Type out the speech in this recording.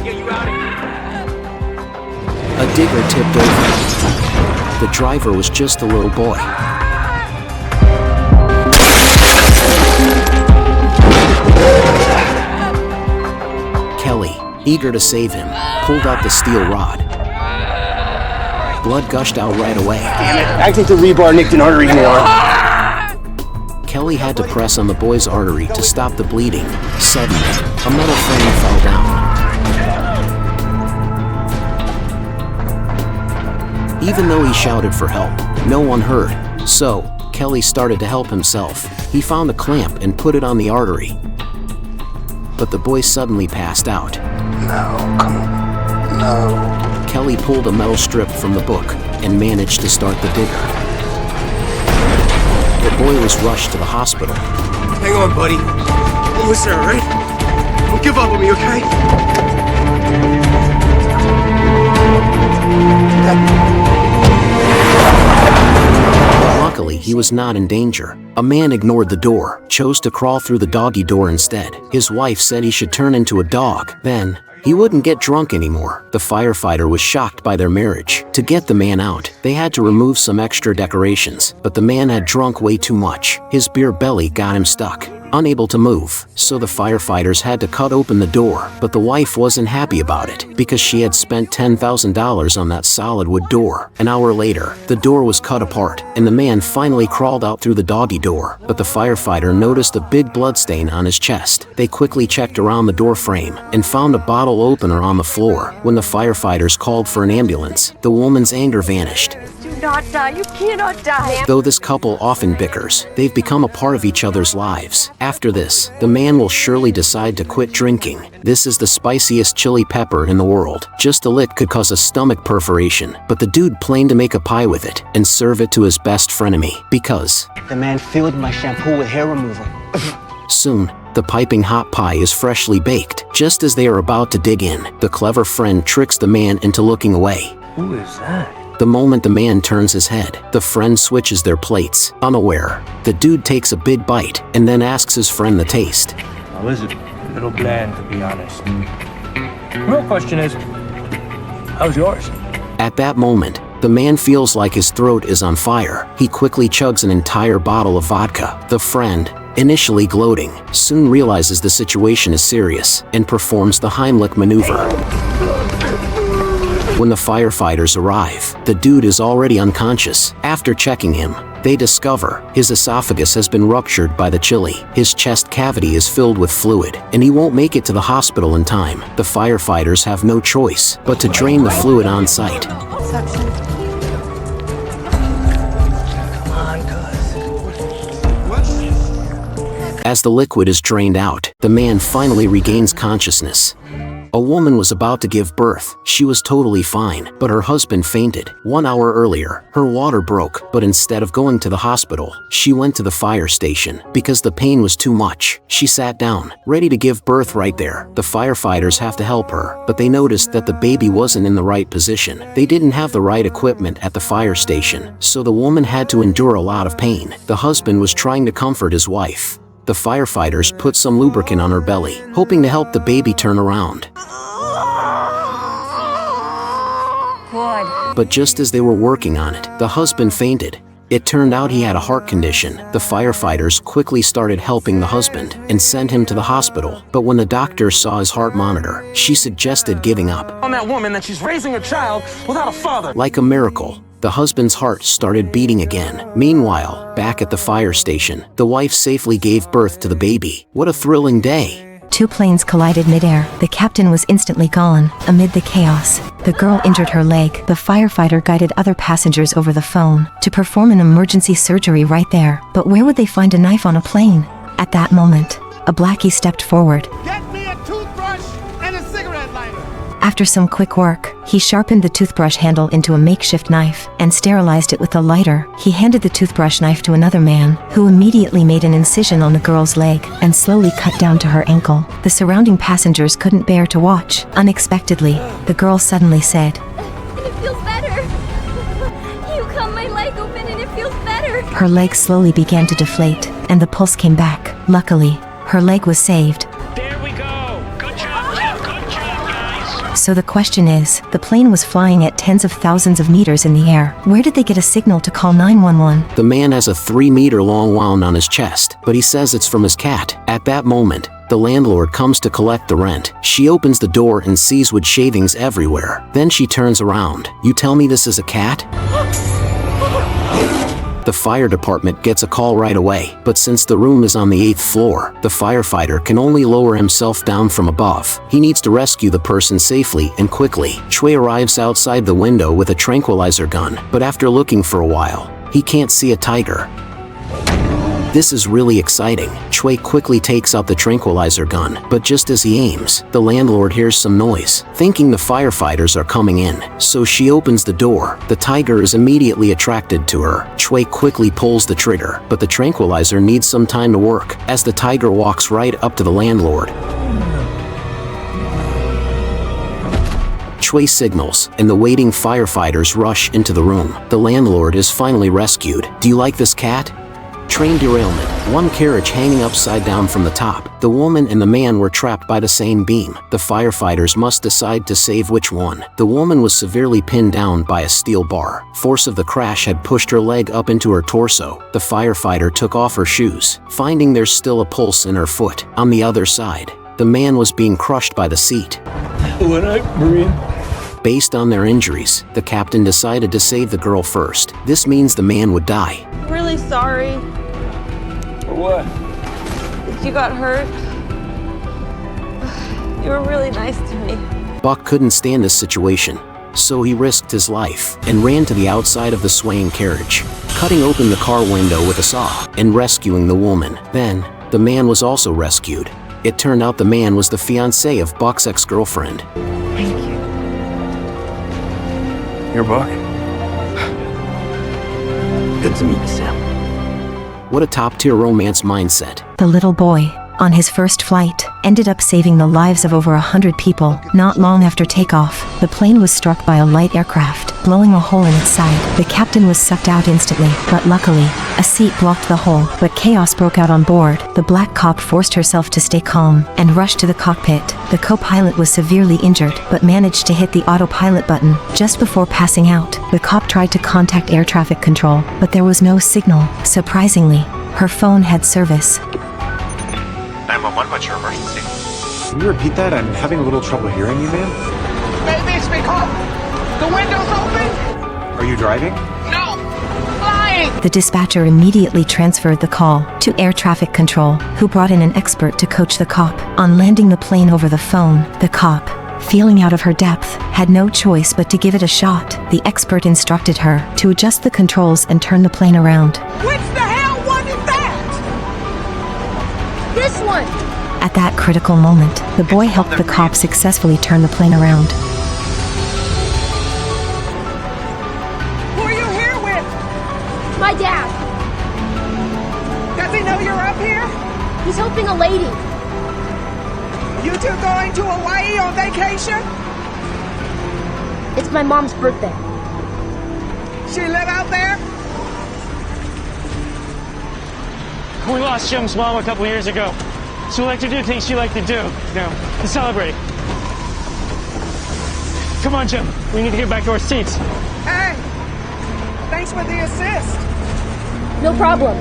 get you out of here. A digger tipped over. The driver was just a little boy. Kelly, eager to save him, pulled out the steel rod. Blood gushed out right away. Damn it, I think the rebar nicked an artery in the arm. Kelly had to press on the boy's artery to stop the bleeding. Suddenly, a metal frame fell down. Even though he shouted for help, no one heard. So, Kelly started to help himself. He found a clamp and put it on the artery. But the boy suddenly passed out. No, come on. No. Kelly pulled a metal strip from the book and managed to start the digger. The boy was rushed to the hospital. Hang on, buddy. Almost there, all right? Don't give up on me, okay? Luckily, he was not in danger. A man ignored the door, chose to crawl through the doggy door instead. His wife said he should turn into a dog. Then, he wouldn't get drunk anymore. The firefighter was shocked by their marriage. To get the man out, they had to remove some extra decorations, but the man had drunk way too much. His beer belly got him stuck, unable to move. So the firefighters had to cut open the door, but the wife wasn't happy about it because she had spent $10,000 on that solid wood door. An hour later, the door was cut apart, and the man finally crawled out through the doggy door, but the firefighter noticed a big bloodstain on his chest. They quickly checked around the door frame and found a bottle opener on the floor. When the firefighters called for an ambulance, the woman's anger vanished. Do not die. You cannot die. Though this couple often bickers, they've become a part of each other's lives. After this, the man will surely decide to quit drinking. This is the spiciest chili pepper in the world. Just a lick could cause a stomach perforation, but the dude planned to make a pie with it and serve it to his best frenemy because the man filled my shampoo with hair removal. Soon, the piping hot pie is freshly baked. Just as they are about to dig in, the clever friend tricks the man into looking away. Who is that? The moment the man turns his head, the friend switches their plates. Unaware, the dude takes a big bite and then asks his friend the taste. How is it? A little bland, to be honest. The real question is, how's yours? At that moment, the man feels like his throat is on fire. He quickly chugs an entire bottle of vodka. The friend, initially gloating, soon realizes the situation is serious and performs the Heimlich maneuver. When the firefighters arrive, the dude is already unconscious. After checking him, they discover his esophagus has been ruptured by the chili. His chest cavity is filled with fluid, and he won't make it to the hospital in time. The firefighters have no choice but to drain the fluid on site. As the liquid is drained out, the man finally regains consciousness. A woman was about to give birth. She was totally fine, but her husband fainted. 1 hour earlier, her water broke, but instead of going to the hospital, she went to the fire station because the pain was too much. She sat down, ready to give birth right there. The firefighters have to help her, but they noticed that the baby wasn't in the right position. They didn't have the right equipment at the fire station, so the woman had to endure a lot of pain. The husband was trying to comfort his wife. The firefighters put some lubricant on her belly, hoping to help the baby turn around. Good. But just as they were working on it, the husband fainted. It turned out he had a heart condition. The firefighters quickly started helping the husband and sent him to the hospital. But when the doctor saw his heart monitor, she suggested giving up. On that woman that she's raising a child without a father. Like a miracle, the husband's heart started beating again. Meanwhile, back at the fire station, the wife safely gave birth to the baby. What a thrilling day. Two planes collided midair. The captain was instantly gone. Amid the chaos, the girl injured her leg. The firefighter guided other passengers over the phone to perform an emergency surgery right there. But where would they find a knife on a plane? At that moment, a blackie stepped forward. Get me a toothbrush and a cigarette lighter. After some quick work, he sharpened the toothbrush handle into a makeshift knife and sterilized it with a lighter. He handed the toothbrush knife to another man, who immediately made an incision on the girl's leg and slowly cut down to her ankle. The surrounding passengers couldn't bear to watch. Unexpectedly, the girl suddenly said, It feels better. You cut my leg open and it feels better. her leg slowly began to deflate, and the pulse came back. Luckily, her leg was saved. There we go. Good job, Jeff. Good job, guys. So the question is, the plane was flying at tens of thousands of meters in the air. Where did they get a signal to call 911? The man has a 3-meter-long wound on his chest, but he says it's from his cat. At that moment, the landlord comes to collect the rent. She opens the door and sees wood shavings everywhere. Then she turns around. You tell me this is a cat? The fire department gets a call right away, but since the room is on the 8th floor, the firefighter can only lower himself down from above. He needs to rescue the person safely and quickly. Chui arrives outside the window with a tranquilizer gun, but after looking for a while, he can't see a tiger. This is really exciting. Chui quickly takes out the tranquilizer gun, but just as he aims, the landlord hears some noise, thinking the firefighters are coming in. So she opens the door. The tiger is immediately attracted to her. Chui quickly pulls the trigger, but the tranquilizer needs some time to work, as the tiger walks right up to the landlord. Chui signals, and the waiting firefighters rush into the room. The landlord is finally rescued. Do you like this cat? Train derailment. One carriage hanging upside down from the top. The woman and the man were trapped by the same beam. The firefighters must decide to save which one. The woman was severely pinned down by a steel bar. Force of the crash had pushed her leg up into her torso. The firefighter took off her shoes, finding there's still a pulse in her foot. On the other side, the man was being crushed by the seat. When I breathe. Based on their injuries, the captain decided to save the girl first. This means the man would die. Really sorry For what? that you got hurt. You were really nice to me. Buck couldn't stand this situation, so he risked his life and ran to the outside of the swaying carriage, cutting open the car window with a saw and rescuing the woman. Then, the man was also rescued. It turned out the man was the fiancé of Buck's ex-girlfriend. Thank you. You're Buck. Good to meet you, Sam. What a top-tier romance mindset. The little boy, on his first flight, ended up saving the lives of over 100 people. Not long after takeoff, the plane was struck by a light aircraft, blowing a hole in its side. The captain was sucked out instantly, but luckily, a seat blocked the hole. But chaos broke out on board. The black cop forced herself to stay calm and rushed to the cockpit. The co-pilot was severely injured, but managed to hit the autopilot button. Just before passing out, the cop tried to contact air traffic control, but there was no signal. Surprisingly, her phone had service. 911, what's your emergency? Can you repeat that? I'm having a little trouble hearing you, man. Baby, speak up. The window's open. Are you driving? No. Flying. The dispatcher immediately transferred the call to air traffic control, who brought in an expert to coach the cop. On landing the plane over the phone, the cop, feeling out of her depth, had no choice but to give it a shot. The expert instructed her to adjust the controls and turn the plane around. Which the hell one is that? This one! At that critical moment, the boy helped the cop successfully turn the plane around. Who are you here with? My dad. Does he know you're up here? He's helping a lady. You two going to Hawaii on vacation? It's my mom's birthday. She live out there? We lost Jim's mom a couple years ago. So we like to do things she liked to do, to celebrate. Come on, Jim. We need to get back to our seats. Hey, thanks for the assist. No problem.